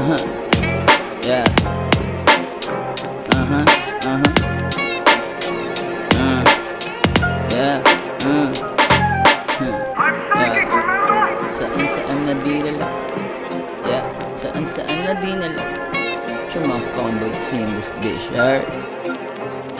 Uh-huh. Yeah. Uh-huh. Uh-huh. Yeah. Yeah. Saan na di nila. Yeah. Saan na di nila. Mga fucking boys seeing this bitch, alright?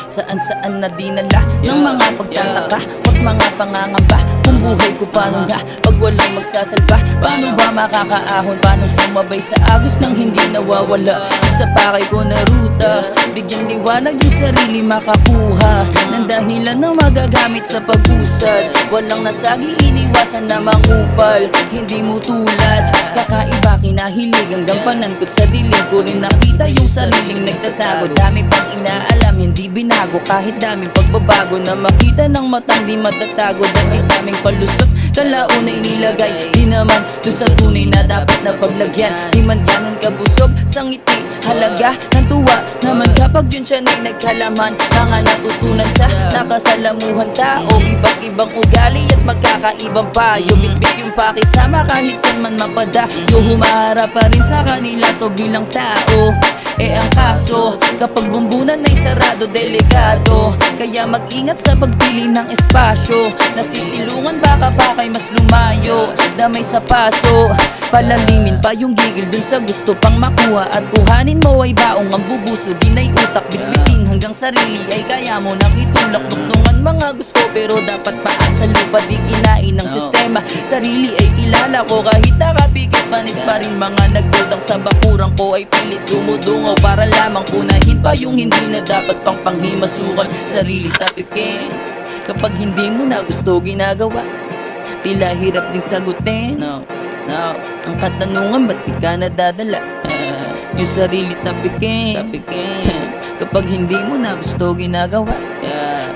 Saan na di nala ng mga pagtataka at mga pangangamba. Kung buhay ko paano nga pag walang magsasalba? Paano ba makakaahon? Paano sumabay sa agos nang hindi nawawala? Sa pakay ko na ruta, bigyan liwanag yung sarili makakuha ng dahilan na magagamit sa pag-usad. Walang nasagi, iniwasan na mangupal. Hindi mo tulad, kakaiba kinahilig. Ang gampanan ko't sa dilim ko rin nakita yung sariling nagtatago. Dami pang inaalam, hindi binago kahit daming pagbabago na makita ng matang di matatago. Dati daming palusot, kalaunay nilagay. Di naman doon sa tunay na dapat na paglagyan. Di man ganun kabusog sa ngiti, halaga ng tuwa naman kapag yun siya na'y nagkalaman. Mga natutunan sa nakasalamuhan tao, iba't ibang ugali at magkakaibang payo. Bitbit yung pakisama kahit saan man mapadayo. Humaharap pa rin sa kanila to bilang tao. Ang kaso, kapag bumbunan ay sarado, delikado. Kaya mag-ingat sa pagpili ng espasyo. Nasisilungan baka pa kay mas lumayo. Damay sa paso, palalimin pa yung gigil dun sa gusto pang makuha. At kuhanin mo ay baong ang bubusugin ay utak. Bitbitin hanggang sarili ay kaya mo nang itulak. Tuktungan mga gusto pero dapat paasa lupa. Di kinain ng sistema, sarili ay kilala ko. Kahit nakapikit panis pa rin mga nagdudang sa bakurang ko ay pilit dumudungaw para lamang punahin pa yung hindi na dapat pang panghimasukan. Sarili tapikin kapag hindi mo na gusto ginagawa, tila hirap ding sagutin. No. Ang katanungan, ba't di ka nadadala? Yung sarili tapikin kapag hindi mo na gusto ginagawa,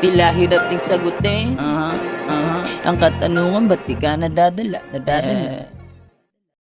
tila hirap ding sagutin. Ang katanungan, ba't di ka nadadala?